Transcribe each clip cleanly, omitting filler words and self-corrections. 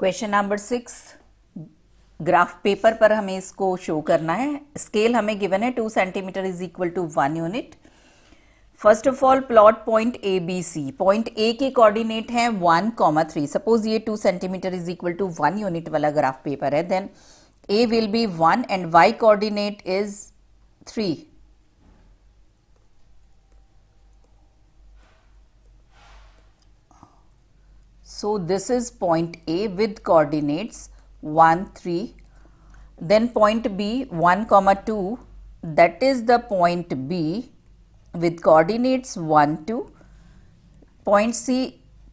Question number 6 graph paper पर हमें इसको शो करना है। स्केल हमें गिवन है 2 centimetre is equal to 1 unit. First of all plot point A B C. Point A के कोऑर्डिनेट है 1,3। सपोज ये 2 centimetre is equal to 1 unit वाला ग्राफ पेपर है, then A will be 1 and Y coordinate is 3। So this is point A with coordinates 1, 3. Then point B 1, 2. That is the point B with coordinates 1, 2. Point C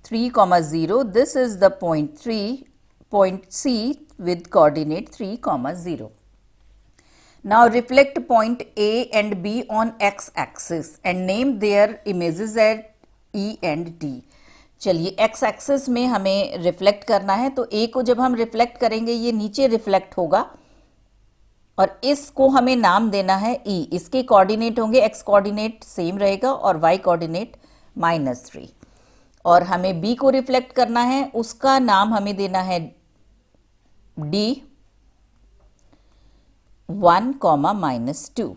3, 0. This is the point 3. Point C with coordinate 3, 0. Now reflect point A and B on x-axis and name their images at E and D. चलिए x axis में हमें reflect करना है, तो ए को जब हम reflect करेंगे ये नीचे रिफ्लेक्ट होगा और इसको हमें नाम देना है ई। इसके कोऑर्डिनेट होंगे, एक्स कोऑर्डिनेट सेम रहेगा और वाई कोऑर्डिनेट -3। और हमें बी को रिफ्लेक्ट करना है, उसका नाम हमें देना है D 1, -2।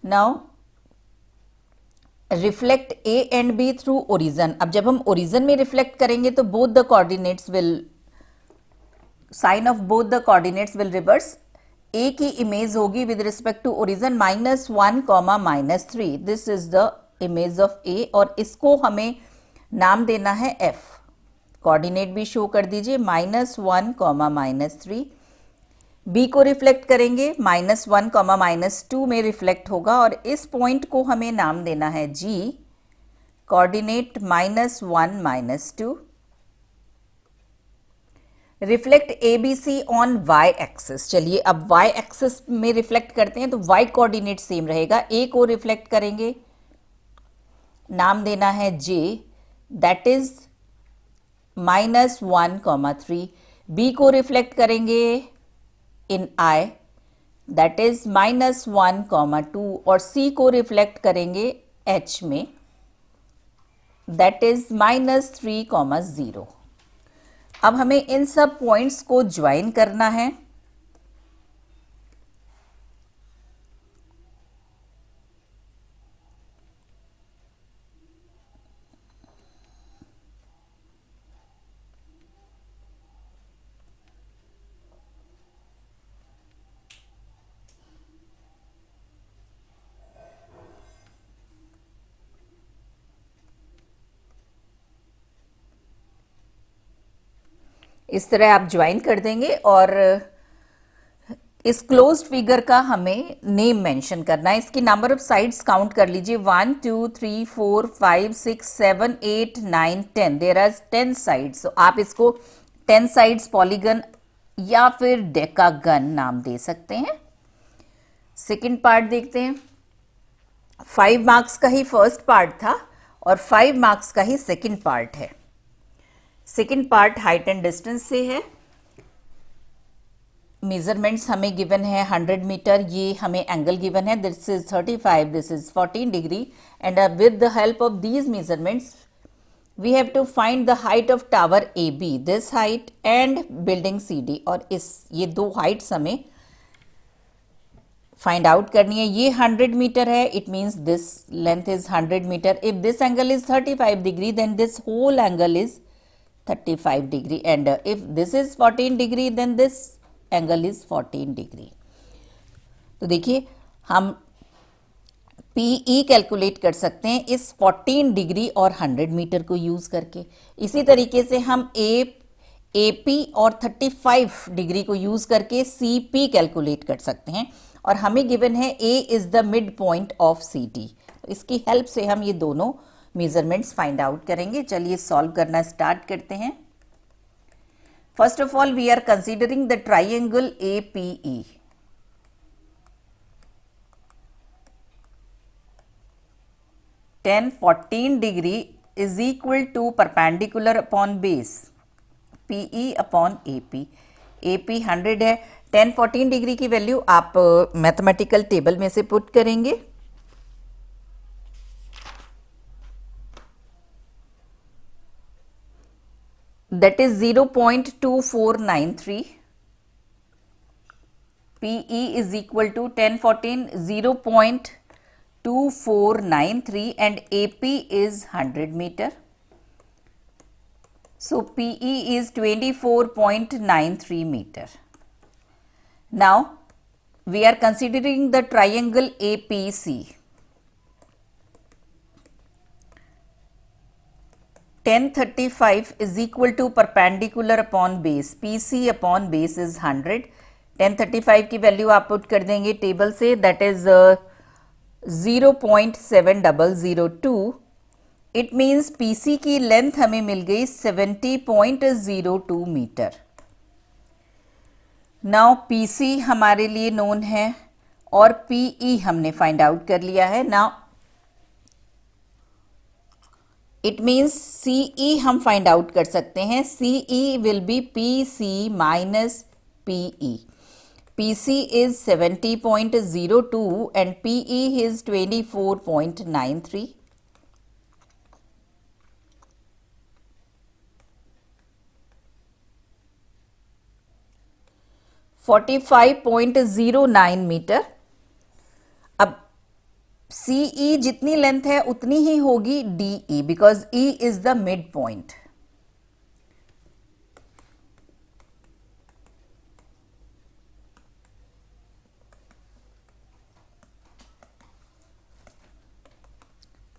Now reflect A and B through origin. अब जब हम ओरिजन में रिफ्लेक्ट करेंगे तो both the coordinates will, sign of both the coordinates will reverse. A की इमेज होगी with respect to origin -1, -3। This is the image of A और इसको हमें नाम देना है एफ। कोऑर्डिनेट भी शो कर दीजिए, -1, -3। बी को रिफ्लेक्ट करेंगे, -1, -2 में रिफ्लेक्ट होगा और इस पॉइंट को हमें नाम देना है G, coordinate -1, -2। Reflect A B C on Y axis. चलिए अब वाई एक्सिस में रिफ्लेक्ट करते हैं तो वाई कोऑर्डिनेट सेम रहेगा। ए को रिफ्लेक्ट करेंगे, नाम देना है जे, दैट इज -1, 3। बी को रिफ्लेक्ट करेंगे in I, that is -1, 2 और C को रिफ्लेक्ट करेंगे H में, that is -3, 0। अब हमें इन सब पॉइंट्स को ज्वाइन करना है। इस तरह आप ज्वाइन कर देंगे और इस क्लोज्ड फिगर का हमें नेम मेंशन करना है। इसकी नंबर ऑफ साइड्स काउंट कर लीजिए, 1, 2, 3, 4, 5, 6, 7, 8, 9, 10। There are 10 sides. तो आप इसको 10 साइड्स पॉलीगन या फिर डेकागन नाम दे सकते हैं। सेकेंड पार्ट देखते हैं। 5 मार्क्स का ही फर्स्ट पार्ट था और 5 मार्क्स का ही सेकेंड पार्ट है। Second part height and distance से है। मेजरमेंट्स हमें गिवन है 100 मीटर, ये हमें एंगल गिवन है, this is 35, this is 14 degree and with the help of these measurements we have to find the height of tower A B, this height and building C D. और ये दो Heights हमें find out करनी है। ये 100 metre है, it means this length is 100 metre. If this angle is 35 degree then this whole angle is 35 degree and if this is 14 degree then this angle is 14 degree। तो देखिए हम PE calculate कर सकते हैं इस 14 डिग्री और 100 metre को use करके। इसी तरीके से हम AP और 35 डिग्री को यूज करके CP कैलकुलेट कर सकते हैं और हमें गिवन है A is the mid point of CT। तो इसकी हेल्प से हम ये दोनों मेजरमेंट्स फाइंड आउट करेंगे। चलिए सॉल्व करना स्टार्ट करते हैं। First of all we are considering the triangle APE। tan 14 degree is equal to perpendicular upon base PE upon AP। AP 100 है, tan 14 डिग्री की वैल्यू आप मैथमेटिकल टेबल में से पुट करेंगे। that is 0.2493. PE is equal to 1014, 0.2493 and AP is 100 meter. So PE is 24.93 meter. Now we are considering the triangle APC. 1035 is equal to perpendicular upon base, PC upon base is 100. 1035 की value आप put कर देंगे table से, that is 0.7002. It means PC की length हमें मिल गई 70.02 metre. Now PC हमारे लिए नोन है और PE हमने फाइंड आउट कर लिया है. नाउ इट मीन्स CE हम फाइंड आउट कर सकते हैं. CE will be PC minus PE. PC is 70.02 and PE is 24.93. (45.09 metre. अब CE जितनी लेंथ है उतनी ही होगी DE because E is the mid point.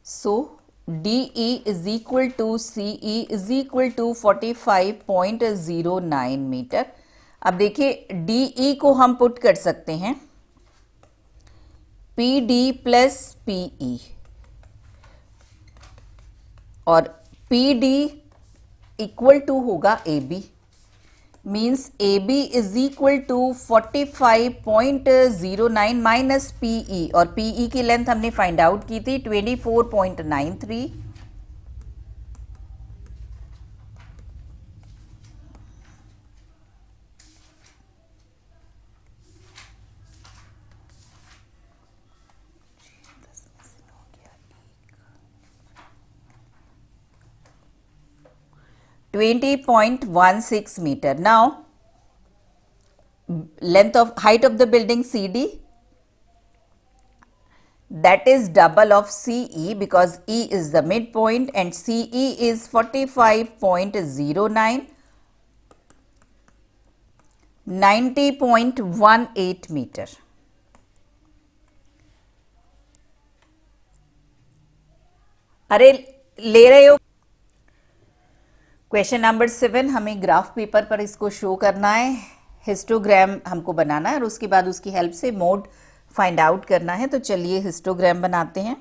So DE is equal to CE is equal to 45.09 metre. अब देखिए DE को हम पुट कर सकते हैं PD प्लस PE और PD इक्वल टू होगा AB. Means AB is equal to 45.09 minus PE और PE की लेंथ हमने फाइंड आउट की थी 24.93. (20.16 meter. Now length of height of the building CD, that is double of CE because E is the midpoint and CE is 45.09, 90.18 meter. अरे ले रहे हो. Question number 7 हमें ग्राफ पेपर पर इसको शो करना है. हिस्टोग्राम हमको बनाना है और उसके बाद उसकी हेल्प से मोड फाइंड आउट करना है. तो चलिए हिस्टोग्राम बनाते हैं.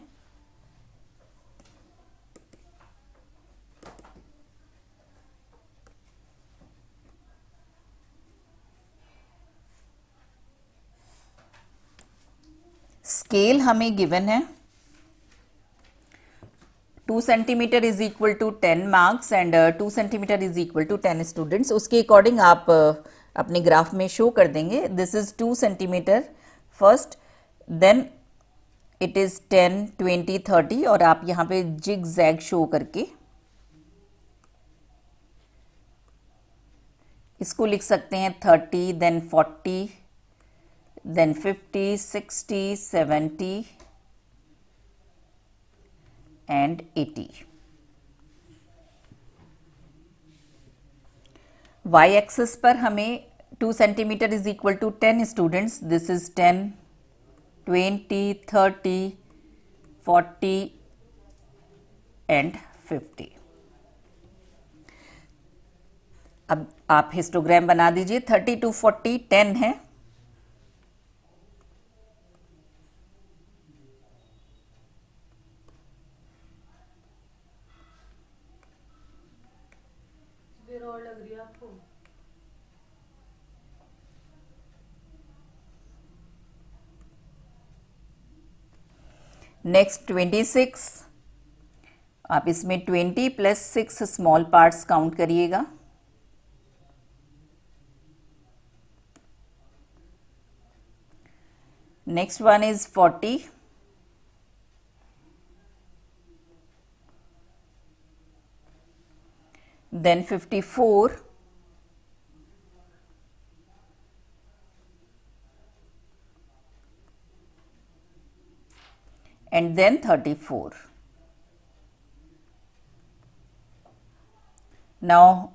स्केल हमें गिवन है 2 centimetre is equal to 10 marks and 2 centimetre is equal to 10 students. उसके अकॉर्डिंग आप अपने ग्राफ में शो कर देंगे. This is 2 centimetre first, then it is 10, 20, 30 और आप यहाँ पे जिग जैग शो करके इसको लिख सकते हैं 30, then 40, then 50, 60, 70 and 80. Y axis पर हमें 2 centimetre is equal to 10 students. This is 10, 20, 30, 40 and 50. अब आप हिस्टोग्राम बना दीजिए. 30 to 40 10 है. लग रही है आपको. नेक्स्ट 26. आप इसमें 20 प्लस 6 स्मॉल पार्ट्स काउंट करिएगा. Next one is 40. then 54, and then 34. Now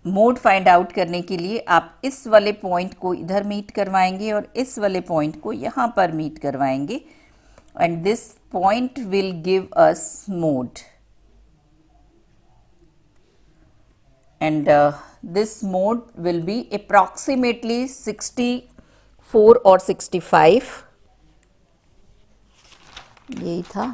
mode find out करने के लिए आप इस वाले पॉइंट को इधर मीट करवाएंगे और इस वाले पॉइंट को यहाँ पर मीट करवाएंगे, and this point will give us mode, and this mode will be approximately 64 or 65. यही था.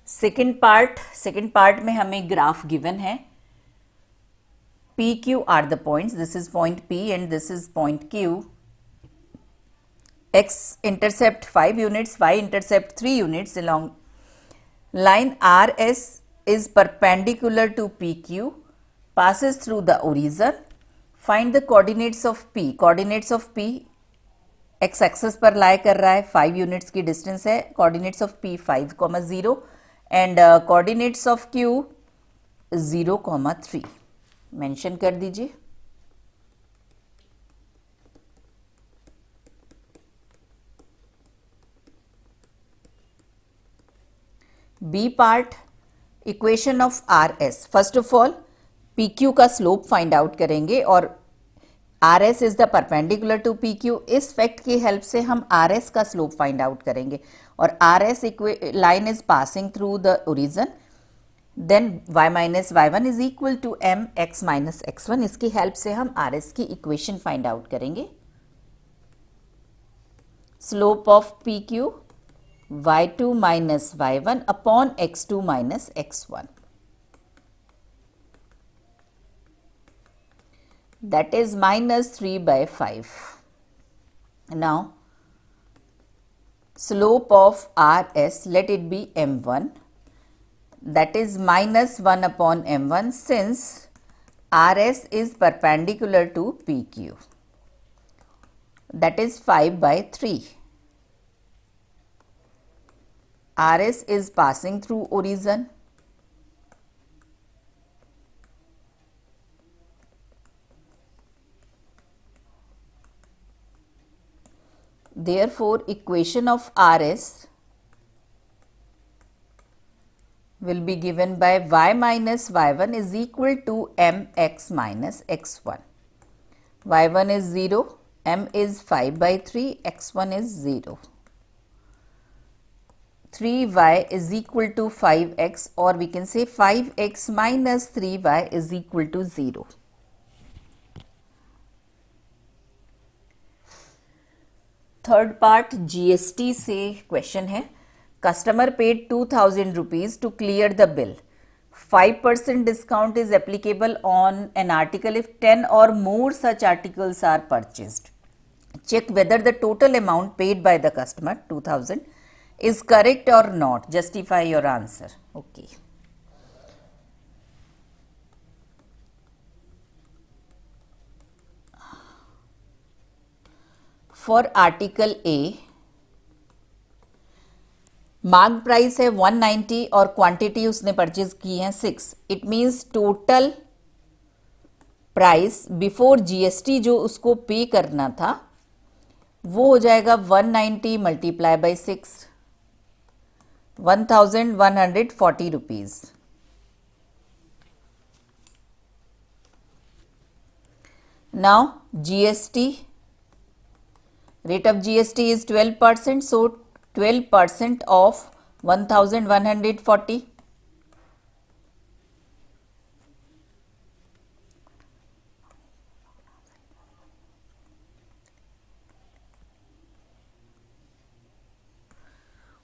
सेकेंड पार्ट में हमें ग्राफ गिवन है. P Q are the points. This is point P and this is point Q. X intercept 5 units, Y intercept 3 units along line RS is perpendicular to PQ, passes through the origin. Find the coordinates of P. Coordinates of P x axis पर lie कर रहा है, 5 units की distance है. Coordinates of P 5, 0 and coordinates of Q 0, 3 mention कर दीजिए. B part, equation of R S. First of all P Q का slope find out करेंगे और R S is the perpendicular to P Q. इस fact की help से हम R S का स्लोप फाइंड आउट करेंगे और R S line is passing through the origin. Then y minus Y one is equal to M X minus X one. इसकी help से हम आर एस की इक्वेशन फाइंड आउट करेंगे. Slope of P Q y2 minus y1 upon x2 minus x1. That is minus 3 by 5. Now, slope of RS, let it be m1. That is minus 1 upon m1 since RS is perpendicular to PQ. That is 5 by 3. RS is passing through origin. Therefore, equation of RS will be given by y minus y1 is equal to mx minus x1. y1 is 0, m is 5 by 3, x1 is 0. 3y is equal to 5x, or we can say 5x minus 3y is equal to 0. Third part GST से question है. Customer paid 2000 rupees to clear the bill. 5% discount is applicable on an article if 10 or more such articles are purchased. Check whether the total amount paid by the customer 2000 is correct or not. Justify your answer. Okay. For article A, mark price है 190 और quantity उसने purchase की है 6. It means total price before GST जो उसको पे करना था वो हो जाएगा 190 multiply by 6, 1140 rupees. Now GST, rate of GST is 12%, so 12% of 1140.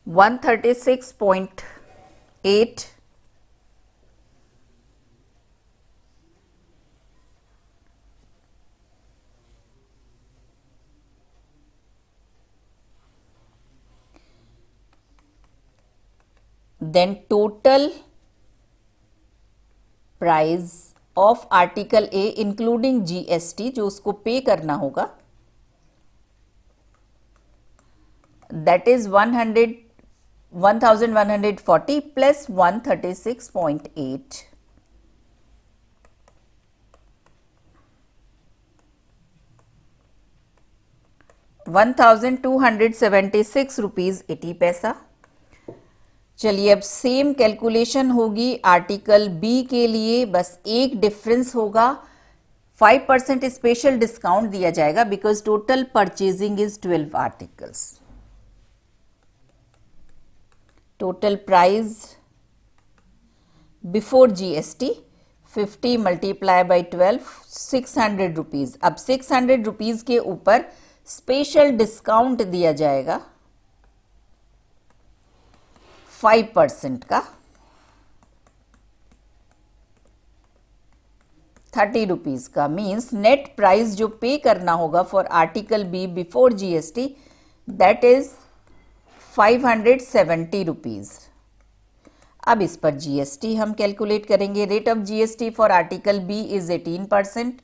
$136.8. Then total price of article A including GST जो उसको पे करना होगा that is 1140 plus 136.8. 1276 रुपीज 80 पैसा। चलिए अब सेम कैलकुलेशन होगी आर्टिकल बी के लिए, बस एक डिफरेंस होगा, 5% स्पेशल डिस्काउंट दिया जाएगा because total purchasing is 12 articles. Total price before GST 50 multiply by 12 600 rupees. अब 600 रुपीज के ऊपर स्पेशल डिस्काउंट दिया जाएगा 5% का 30 रुपीज का, मीन्स नेट प्राइस जो पे करना होगा for article B before GST that is 570 rupees. अब इस पर जीएसटी हम कैलकुलेट करेंगे। Rate of GST for article B is 18%।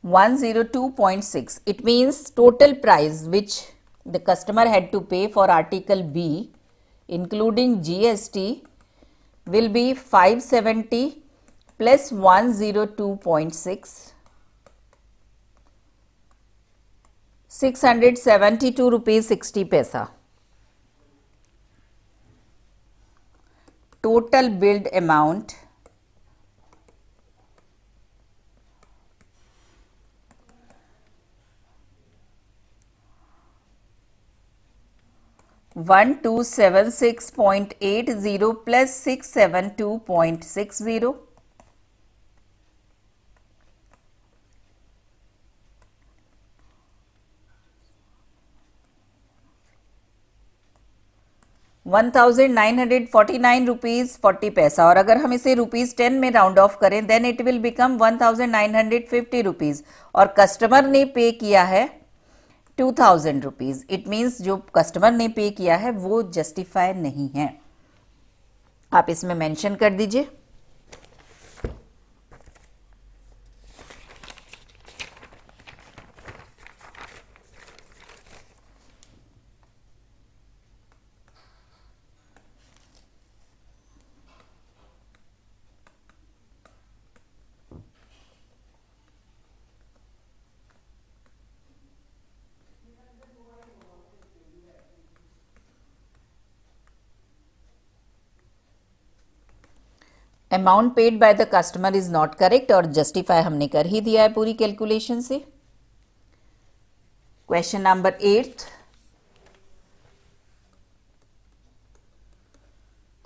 $102.6. It means total price which the customer had to pay for article B including GST will be 570 plus 102.6, 672 rupees 60 paisa. Total billed amount $1276.80 plus 672.60, ₹1949.40। और अगर हम इसे ₹10 में round off करें then it will become 1950 rupees और customer ने pay किया है 2000 रुपीज। इट मीन्स जो कस्टमर ने पे किया है वो जस्टिफाई नहीं है। आप इसमें मेंशन कर दीजिए। Amount paid by the customer is not correct और जस्टिफाई हमने कर ही दिया है पूरी कैलकुलेशन से। Question number 8,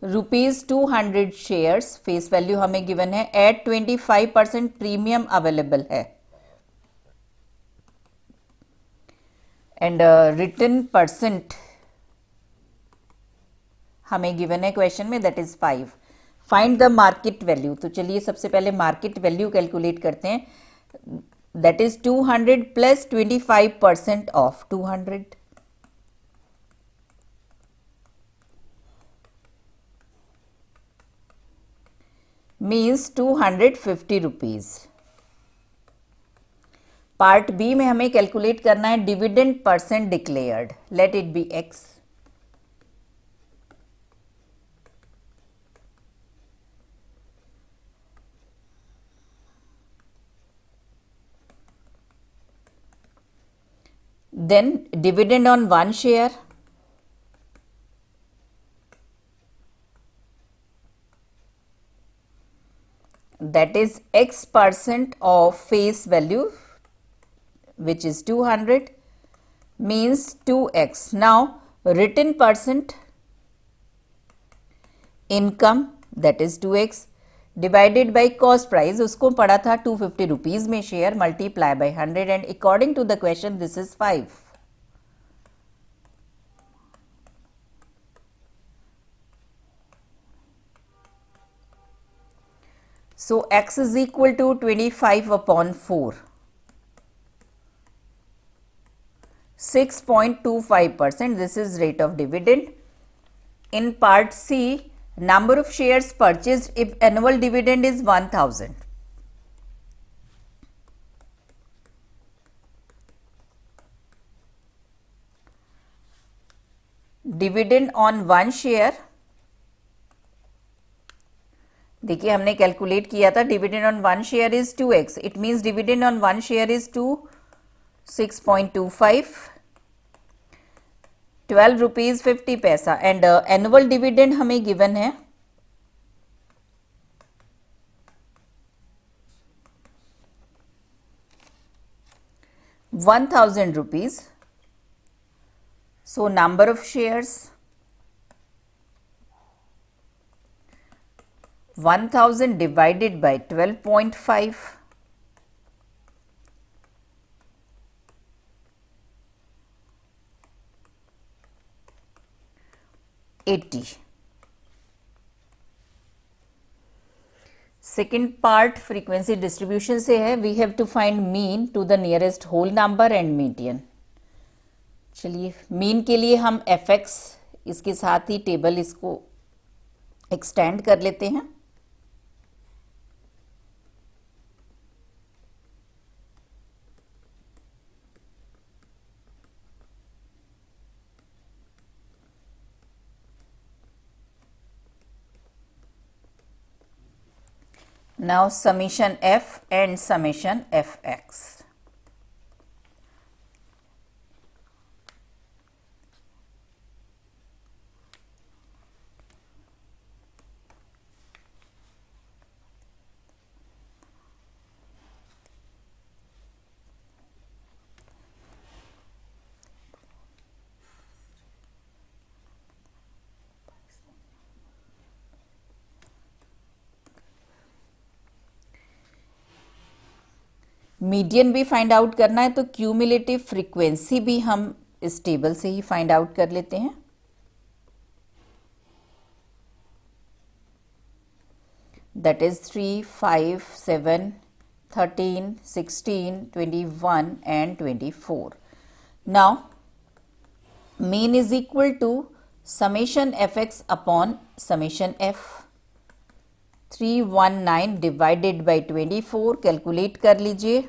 ₹200 shares face value हमें गिवन है एट 25% प्रीमियम अवेलेबल है एंड रिटर्न परसेंट हमें गिवन है क्वेश्चन में that is 5। Find the market value. तो चलिए सबसे पहले मार्केट वैल्यू कैलकुलेट करते हैं, that is 200 plus 25% of 200 means 250 rupees. Part B में हमें कैलकुलेट करना है dividend percent declared, let it be x। Then dividend on one share, that is x% of face value which is 200 means 2x. Now written percent income that is 2x divided by cost price, उसको पड़ा था 250 rupees में share, multiply by 100 and according to the question this is 5. So x is equal to 25 upon 4. 6.25%. This is rate of dividend. In part C, number of shares purchased if annual dividend is 1000. Dividend on one share. देखिए हमने calculate किया था, dividend on one share is 2x. It means dividend on one share is 6.25, 12 rupees 50 पैसा. And annual dividend हमें given है 1000 rupees. So number of shares 1000 divided by 12.5, 80. Second part frequency distribution से है. We have to find mean to the nearest whole number and median. चलिए mean के लिए हम fx इसके साथ ही टेबल इसको एक्सटेंड कर लेते हैं. Now summation f and summation fx. Median भी फाइंड आउट करना है तो क्यूमुलेटिव फ्रीक्वेंसी भी हम इस टेबल से ही फाइंड आउट कर लेते हैं. That is 3, 5, 7, 13, 16, 21 and 24. Now mean is equal to summation F X upon summation F. 319 divided by 24. Calculate कर लीजिए.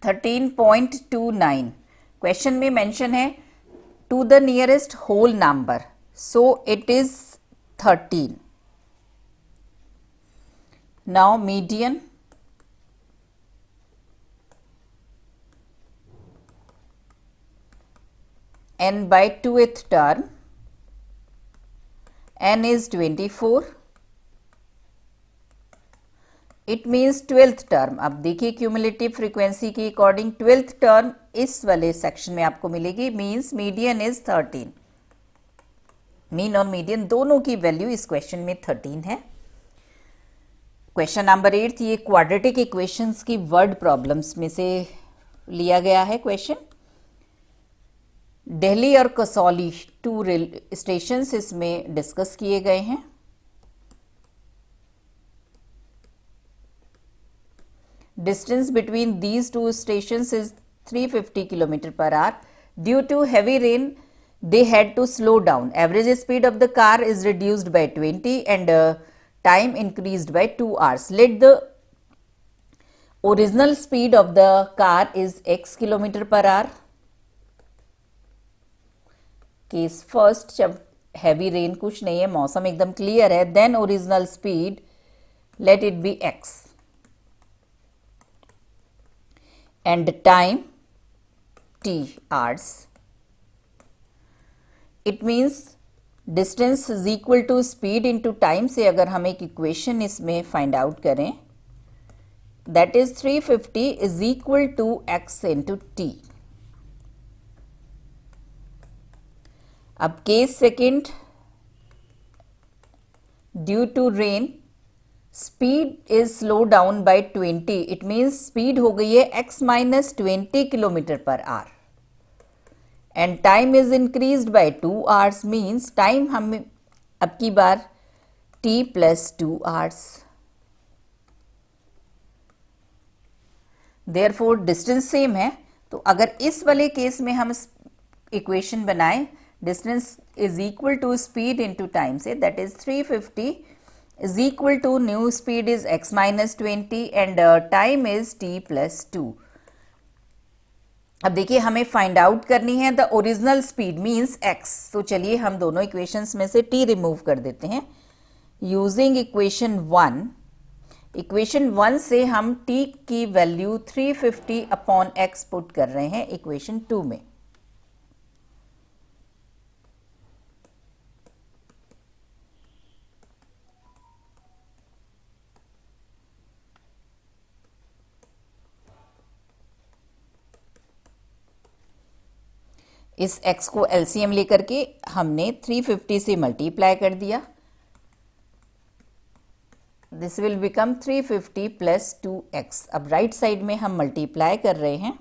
$13.29. क्वेश्चन में मेंशन है to the nearest whole number, so it is 13. Now median n by 2th term, n is 24. It means 12th term. अब देखिए cumulative frequency के according 12th term इस वाले section में आपको मिलेगी. Means median is 13. मीन और मीडियन दोनों की वैल्यू इस क्वेश्चन में 13 है. क्वेश्चन नंबर 8 ये क्वाड्रेटिक इक्वेशंस की वर्ड प्रॉब्लम्स में से लिया गया है क्वेश्चन. दिल्ली और कसौली 2 रेल स्टेशन इसमें डिस्कस किए गए हैं. Distance between these two stations is 350 km per hour. Due to heavy rain, they had to slow down. Average speed of the car is reduced by 20 and time increased by 2 hours. Let the original speed of the car is x km per hour. Case first, जब heavy rain कुछ नहीं है, मौसम एकदम clear है, then original speed let it be x. and time t hours. It means distance is equal to speed into time से अगर हम एक इक्वेशन इसमें फाइंड आउट करें, that is 350 is equal to x into t. अब case second, due to rain speed is slow down by 20. It means speed हो गई है x minus 20 kilometre per hour and time is increased by 2 hours. Means time हम अब की बार t plus 2 hours. Therefore distance same है. तो अगर इस वाले केस में हम इक्वेशन बनाएं, distance is equal to speed into time से, that is 350 is equal to new speed is x minus 20 and time is t plus 2. अब देखिए हमें फाइंड आउट करनी है the original speed means x. तो चलिए हम दोनों इक्वेशंस में से t रिमूव कर देते हैं यूजिंग इक्वेशन 1. इक्वेशन 1 से हम t की वैल्यू 350 अपॉन x पुट कर रहे हैं इक्वेशन 2 में. इस x को LCM लेकर के हमने 350 से मल्टीप्लाई कर दिया. This will become 350 plus 2x. अब राइट साइड में हम मल्टीप्लाई कर रहे हैं.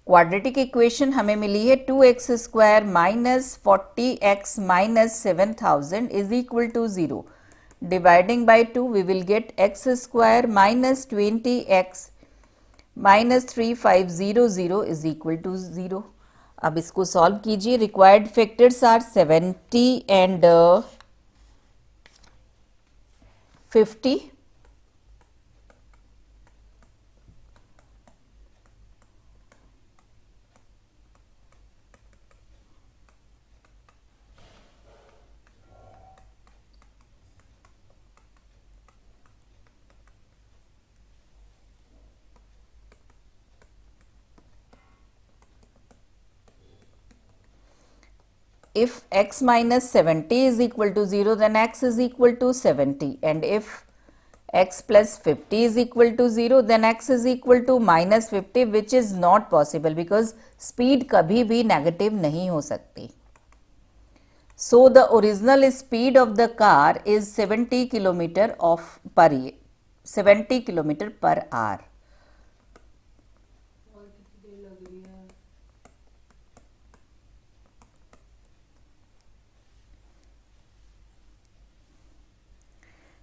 क्वाड्रेटिक इक्वेशन हमें मिली है 2x square minus 40x minus 7000 is equal to 0. Dividing by 2 we will get x square minus 20x minus 3500 is equal to 0. अब इसको सॉल्व कीजिए. Required factors are 70 and 50. If x minus 70 is equal to 0, then x is equal to 70, and if x plus 50 is equal to 0, then x is equal to minus 50, which is not possible because speed कभी भी negative नहीं हो सकती. So the original speed of the car is 70 kilometer per hour.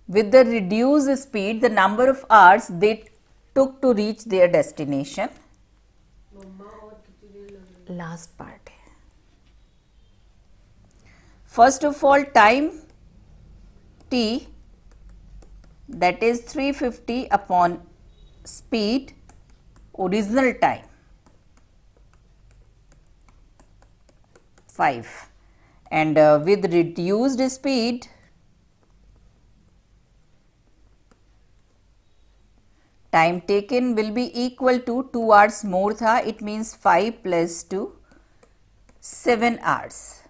With the reduced speed, the number of hours they took to reach their destination. Last part है. First of all, time t, that is 350 upon speed, original time 5, and with reduced speed time taken will be equal to 2 hours more था. It means 5 plus 2 7 hours.